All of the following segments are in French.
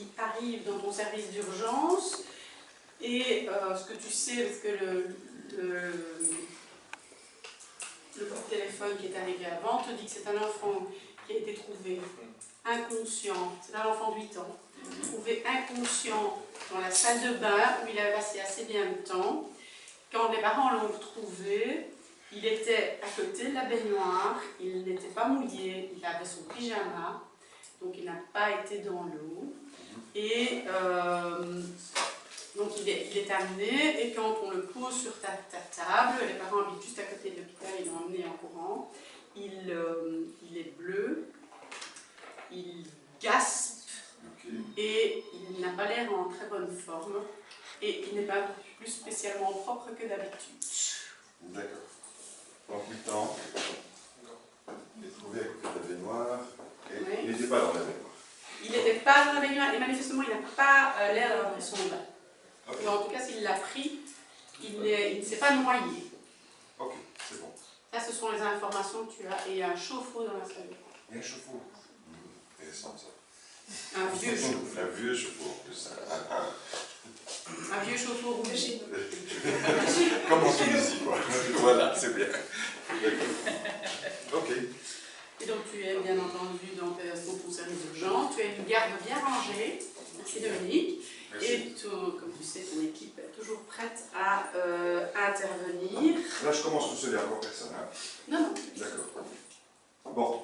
qui arrive dans ton service d'urgence et ce que tu sais, parce que le coup de téléphone qui est arrivé avant te dit que c'est un enfant qui a été trouvé inconscient, c'est un enfant de 8 ans, trouvé inconscient dans la salle de bain où il avait passé assez bien de temps. Quand les parents l'ont retrouvé, il était à côté de la baignoire, il n'était pas mouillé, il avait son pyjama, donc il n'a pas été dans l'eau. Et donc il est amené, et quand on le pose sur ta table, les parents habitent juste à côté de l'hôpital, ils l'ont emmené en courant, il est bleu, il gaspe, et il n'a pas l'air en très bonne forme, et il n'est pas plus spécialement propre que d'habitude. D'accord. Donc 8 ans, il est trouvé à côté de la baignoire, et oui. Il n'était pas dans la baignoire. Il n'était pas dans la baignoire, et manifestement il n'a pas l'air d'avoir pris son bain. Okay. En tout cas, s'il l'a pris, il ne s'est pas noyé. Ok, c'est bon. Ça, ce sont les informations que tu as. Et il y a un chauffe-eau dans la salle. Il y a un chauffe-eau. Intéressant ça. Un vieux chauffe-eau. Un vieux chauffe-eau en plus. Un vieux chauffe-eau rouge. Comme en Tunisie, quoi. Voilà, c'est bien. Ok. Et donc, tu es bien entendu dans ton service d'urgence. Tu as une garde bien rangée. Merci Dominique. Merci. Et comme tu sais, ton équipe est toujours prête à intervenir. Là, je commence tout seul, il n'y a encore personne. Hein. Non. D'accord. Bon.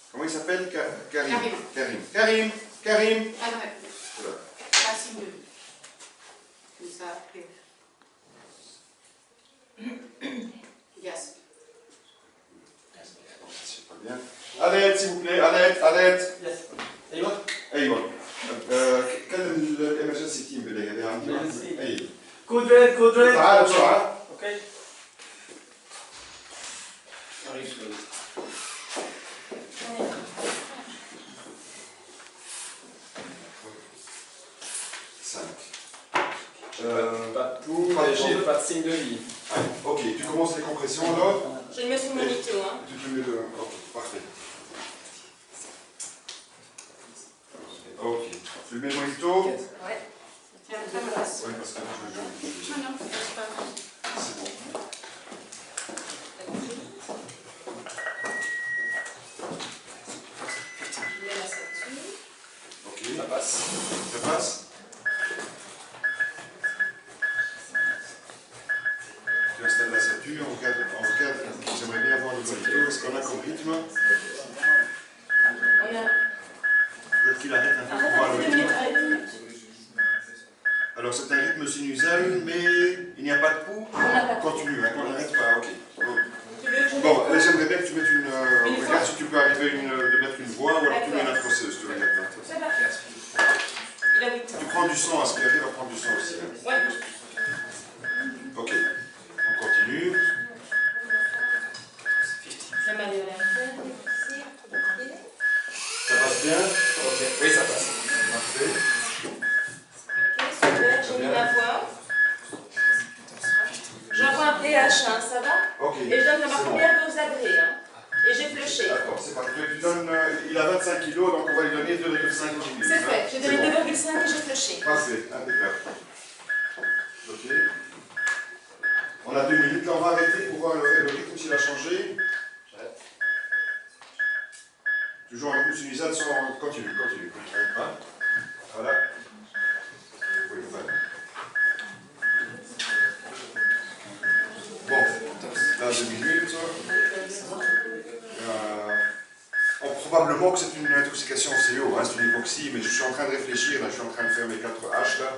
Comment il s'appelle? Karim. Karim. Pas de réponse. Voilà. Pas signe de vie. Comme ça, après. Yes. C'est pas bien. Alerte, s'il vous plaît, alerte. Yes. Aywa. كلم الامرجنسي تيم بالله هذا عندي. اي. كود ريد. تعال بسرعه. اوكي. Pas de pouls, léger, pas de signe de vie. Allez, ok, tu commences les compressions alors. Je vais le mettre sur mon mytho. Hein. Tu te mets le. Ok, parfait. Ok. Tu le mets le mojito? Ouais. Tiens, ça me passe. Oui, parce que Non, ça passe pas. c'est bon. Je mets la ceinture. Ok. Ça passe. Ça passe? Tu installes la ceinture, on regarde. J'aimerais bien voir le mojito. Est-ce qu'on a comme rythme? On a. Peut-être qu'il arrête un peu pour voir le rythme. Alors c'est un rythme sinusal, mais il n'y a pas de pouls. Continue, hein, on n'arrête pas, ok. Bon, là j'aimerais bien que tu mettes une... regarde si tu peux arriver de mettre une voix ou alors tu mets une infraseuse, tu regardes là. C'est parfait. Il a 8 ans. Tu prends du sang, aspirer va prendre du sang aussi. Hein. Ouais. Ok, on continue. La manière ici. Ça passe bien? Ok, oui, ça passe. Parfait. Ok, super, j'ai mis ma voix. J'envoie un pH, hein, ça va? Ok. Et je donne ma première dose d'abré. Hein. Et j'ai flushé. D'accord, c'est parfait. Tu donnes, il a 25 kg, donc on va lui donner 2,5 kg. C'est fait, j'ai donné 2,5 et j'ai flushé. Parfait, impeccable. Ok. On a 2 minutes, là on va arrêter pour voir le rythme s'il a changé. Toujours un rythme sinusal sans... Continue. Voilà. Oui, voilà. Bon, là 2 minutes. Probablement que c'est une intoxication au CO, hein, c'est une hypoxie, mais je suis en train de réfléchir, là, je suis en train de faire mes 4 H là.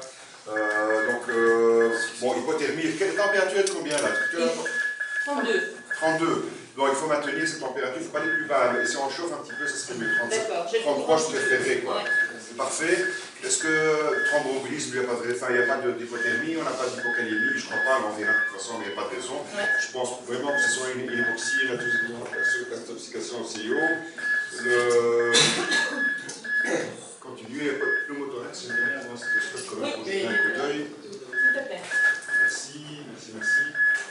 Bon, hypothermie, quelle température est de combien là? 32. 32. Donc il faut maintenir cette température, il ne faut pas aller plus bas. Et si on chauffe un petit peu, ça serait mieux. 33, je préférerais quoi. Ouais. C'est parfait. Est-ce que thromboembolisme, il n'y a pas d'hypothermie, on n'a pas d'hypocalémie, je ne crois pas, mais on verra de toute façon, il n'y a pas de raison. Ouais. Je pense vraiment que ce soit une hypoxie, une intoxication au CO. Continuez, le motorex, c'est bien, moi, c'est que je fais comme un projet d'un coup d'œil. S'il te plaît. Merci.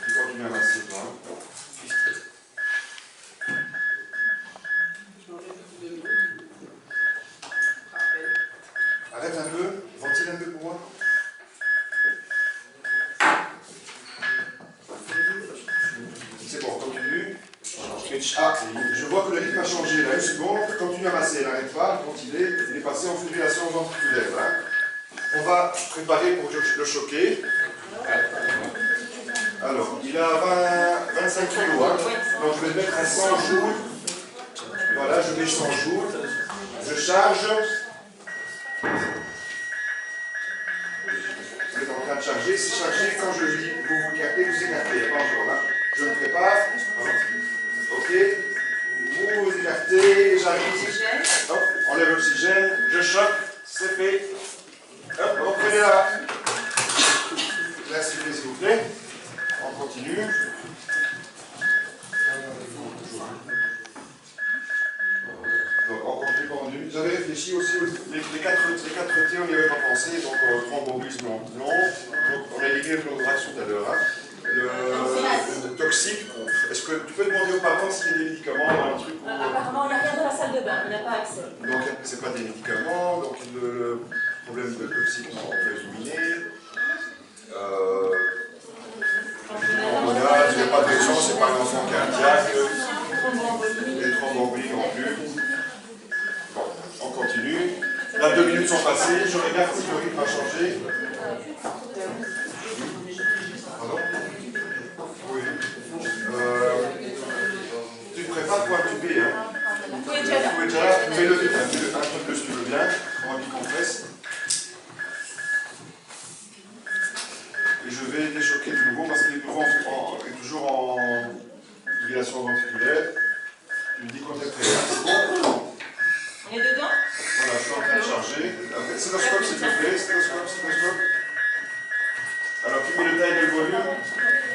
Tu continues à avancer, toi. continue à masser, il n'arrête pas, il est passé en fibrillation ventriculaire. Hein. On va préparer pour le choquer. Alors, il a 25 kg, hein. Donc je vais le mettre à 100 joules. Voilà, je mets 100 joules. Je charge. Vous êtes en train de charger. C'est chargé quand je dis vous vous écartez, vous écartez. Bonjour, là. Je me prépare. Ok. Vous vous écartez, j'arrive. Hop, enlève l'oxygène. Je choque. C'est fait. Hop, reprenez là. Merci, s'il vous plaît. On continue. Donc on continue pendant 2 minutes. Vous avez réfléchi aussi les 4 T, on n'y avait pas pensé. Donc thromboembolisme non. Donc on a éliminé le chlorodrax tout à l'heure. Hein. Le toxique. Est-ce que tu peux demander aux parents s'il y a des médicaments un truc où, apparemment, il n'y a rien dans la salle de bain, il n'a pas accès. Donc c'est pas des médicaments. Donc le problème de toxique, on peut éliminer. Il n'y a pas de raison, c'est pas un enfant cardiaque, les thromboembolies non plus. Bon, on continue. Là, 2 minutes sont passées, je regarde si le rythme a changé. Pardon? Oui. Tu te prépares pour intuber, hein? Vous pouvez déjà là. Mets-le un peu plus si tu veux bien, on va compresse. Et je vais déchoquer de nouveau parce qu'il est toujours en fibrillation ventriculaire. Tu me dis quand tu es prêt. Bon. On est dedans? Voilà, je suis en train de charger. Stéthoscope, s'il te plaît. Stéthoscope. Alors, tu mets le taille de volume.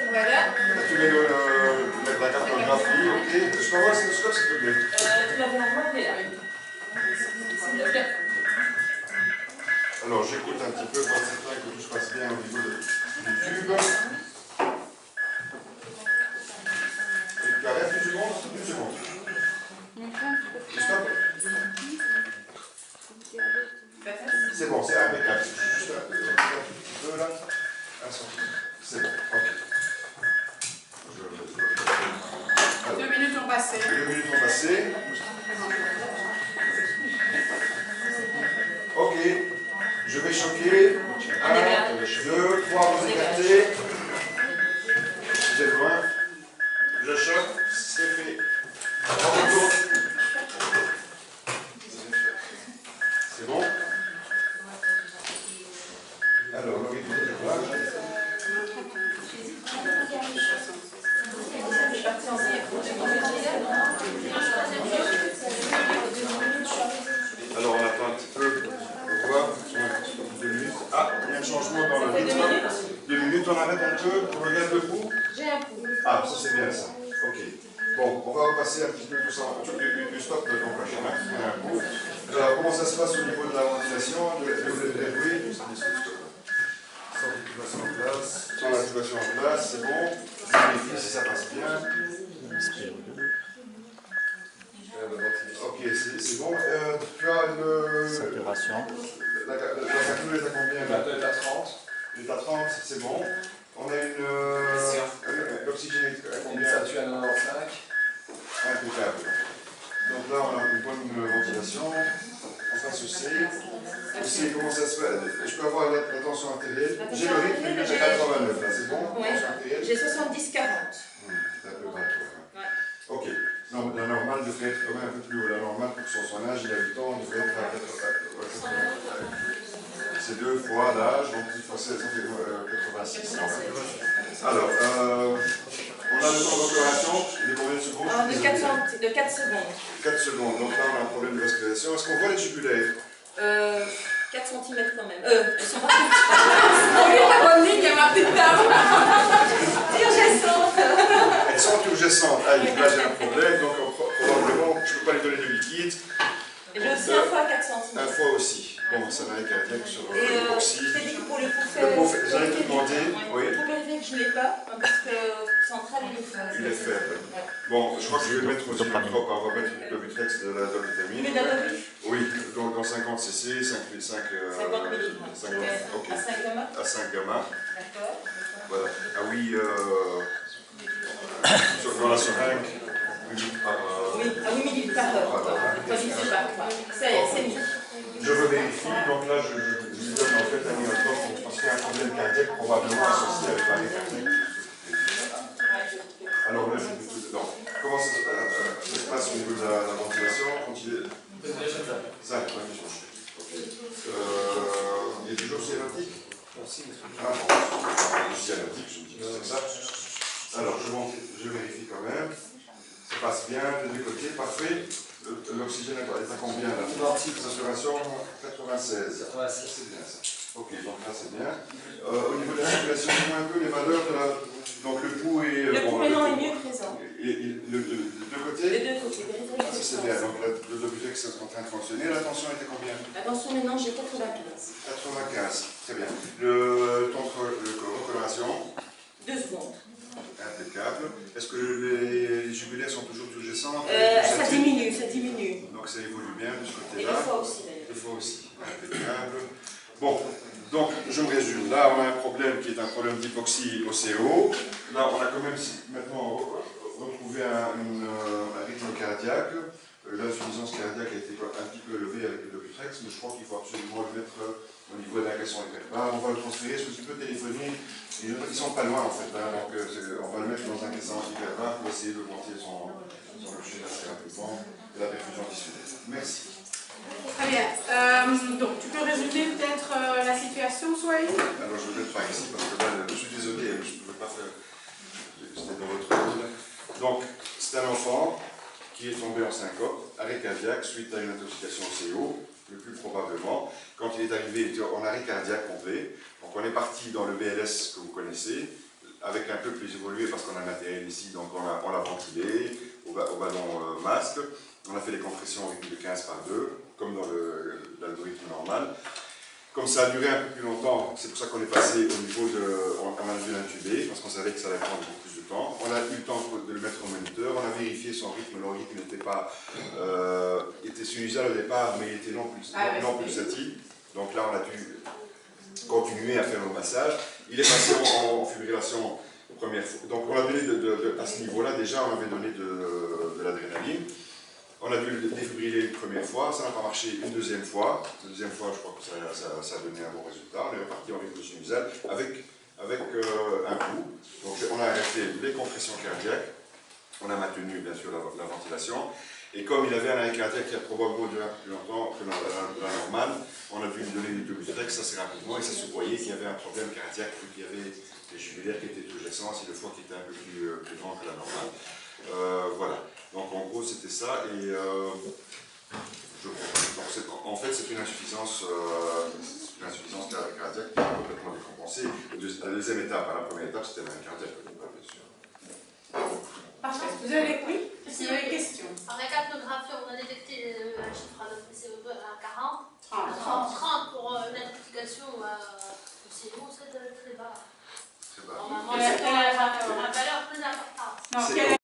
Voilà. Là, tu mets la cartographie. Ok. Je peux avoir le stéthoscope, s'il te plaît? Tu l'avais en main, il est là. S'il te plaît. Alors, j'écoute un petit peu pour être certain que tout se passe bien au niveau du tube. Et tu arrêtes une seconde? Une seconde. Stop. C'est bon, c'est impeccable. Juste un petit peu là. C'est bon, ok. 2 minutes ont passé. 2 minutes ont passé. Ok. Je vais choquer. 1, 2, 3, vous écartez. Vous êtes loin. Je choque. C'est fait. En retour. C'est bon? Alors, le rythme de décollage. Alors, on attend un petit peu pour voir. 2 minutes. Ah, il y a un changement dans le rythme. 2 minutes, on arrête un peu. On regarde le pouls. J'ai un pouls. Ah, ça c'est bien ça. Ok. Bon, on va repasser un petit peu tout ça. Du stop de ton prochain. Alors, comment ça se passe au niveau de la ventilation, de bruit? Sans l'intubation en place. Sans l'intubation en place, c'est bon. Je vérifie si ça passe bien. Ok, c'est bon. Tu as une. Saturation. La capsule est à combien? Elle est à 30. Elle est à 30, c'est bon. On a une. L'oxygène est à On combien? statue à 95. Impeccable. Donc là, on a une bonne ventilation. On passe au C. Au C, comment ça se fait? Je peux avoir la tension artérielle. J'ai le rythme, il est à 89, là, c'est bon? Ouais. Tension artérielle. J'ai 70-40. C'est un peu bas, toi. Ok. Non, la normale devrait être quand même un peu plus haut. La normale, pour son âge, il a 8 ans, devrait être à 80. C'est 2 fois l'âge, donc il faut 86. Alors, on a le temps d'opération, il est combien de secondes? De 4 secondes. 4 secondes, donc là on a un problème de respiration. Est-ce qu'on voit les jugulaires? 4 cm quand même. Elles sont pas On lui a ramené qu'il y a ma petite table. urgescentes. Elles sont urgescentes. Ah, là j'ai un problème, donc probablement je ne peux pas les donner du liquide. Et j'ai aussi un fois 4 cm. Un fois aussi. Bon, ça n'a rien cardiaque sur Et l'époxy. je t'ai dit que pour le Le pouf, j'allais te demander, oui. Le pouf élevé que je ne l'ai pas, parce que central il est faible. Il est faible. Bon, je crois que je vais mettre aussi le trop, on va mettre le Vutrex de la dovitamine. Mais d'abord, Oui, donc dans 50 cc, 5 50 mg. 50, ok. À 5 gamma. À 5 gamma. D'accord. Voilà. Ah oui, dans la seringue, Oui, à 8 ml par heure. Voilà. Tandis que c'est mieux. Je revérifie, donc là je lui donne en fait un inotrope parce qu'il y a un problème cardiaque probablement associé avec l'arrêt cardiaque. Alors là, comment ça se passe au niveau de la ventilation quand il est... Ça, il est toujours cyanotique? Ah bon, cyanotique, je me dis que c'est ça. Alors je vérifie quand même. Ça passe bien des deux côtés, parfait. L'oxygène est à combien là? Saturation 96. C'est bien ça. Ok, donc là c'est bien. Au niveau de la circulation, dis-moi un peu les valeurs de la... Donc le pouls est... Le pouls maintenant est mieux présent. Les deux côtés? Les deux côtés. Ah, ça c'est bien. Donc le Dobutex est en train de fonctionner. La tension était combien? La tension maintenant j'ai 95. 95, très bien. Le recoloration? 2 secondes. Impeccable. Est-ce que les jugulaires sont toujours turgescentes? Ça diminue, ça diminue. Donc ça évolue bien de ce côté-là. Et le foie aussi d'ailleurs. Le foie aussi. Impeccable. Bon, donc je me résume. Là, on a un problème qui est un problème d'hypoxie au CO. Là, on a quand même maintenant retrouvé un rythme cardiaque. L'insuffisance cardiaque a été un petit peu élevée avec le Doputrex, mais je crois qu'il faut absolument le mettre au niveau de la caisson hyperbare. On va le transférer. Est-ce que tu peux téléphoner? Ils ne sont pas loin en fait, hein, donc on va le mettre dans un caisson hyperbare pour essayer d'augmenter son oxygène assez rapidement et la perfusion tissulaire. Merci. Très bien. Donc, tu peux résumer peut-être la situation, Sohaïl? Alors, je ne vais pas ici parce que là, je suis désolé, je ne peux pas faire. C'était dans votre rôle. Donc, c'est un enfant qui est tombé en syncope, arrêt cardiaque suite à une intoxication au CO, le plus probablement. Quand il est arrivé, il était en arrêt cardiaque complet. Donc, on est parti dans le BLS que vous connaissez, avec un peu plus évolué parce qu'on a un matériel ici, donc on l'a ventilé au ballon masque. On a fait les compressions au rythme de 15 par 2, comme dans l'algorithme normal. Comme ça a duré un peu plus longtemps, c'est pour ça qu'on est passé au niveau de... On a dû l'intuber, parce qu'on savait que ça allait prendre beaucoup plus de temps. On a eu le temps de le mettre au moniteur, on a vérifié son rythme. Le rythme n'était pas... était sinusal au départ, mais il était non pulsatif. Donc là, on a dû continuer à faire le massage. Il est passé en fibrillation première fois. Donc on a donné, à ce niveau-là, déjà, on avait donné de l'adrénaline. On a dû le défibriller une première fois, ça n'a pas marché une deuxième fois. La deuxième fois, je crois que ça a donné un bon résultat. On est reparti en rythme sinusal avec un coup. Donc on a arrêté les compressions cardiaques, on a maintenu bien sûr la ventilation. Et comme il avait un arrêt cardiaque qui a probablement duré un peu plus longtemps que la normale, on a dû lui donner du Dobutex assez rapidement et ça se voyait qu'il y avait un problème cardiaque, qu'il y avait des jugulaires qui étaient turgescents et le foie qui était un peu plus grand que la normale. Voilà. Donc en gros c'était ça et en fait c'est une insuffisance cardiaque qui est complètement décompensée. La deuxième étape, la première étape c'était l'arrêt cardiaque, bien sûr. Parfait. Vous avez des questions? En récapitographie, on a détecté un chiffre à notre CO2 à 40. 30 pour une identification au CO, c'est très bas. Très bas. Normalement, c'est une valeur plus importante. Non,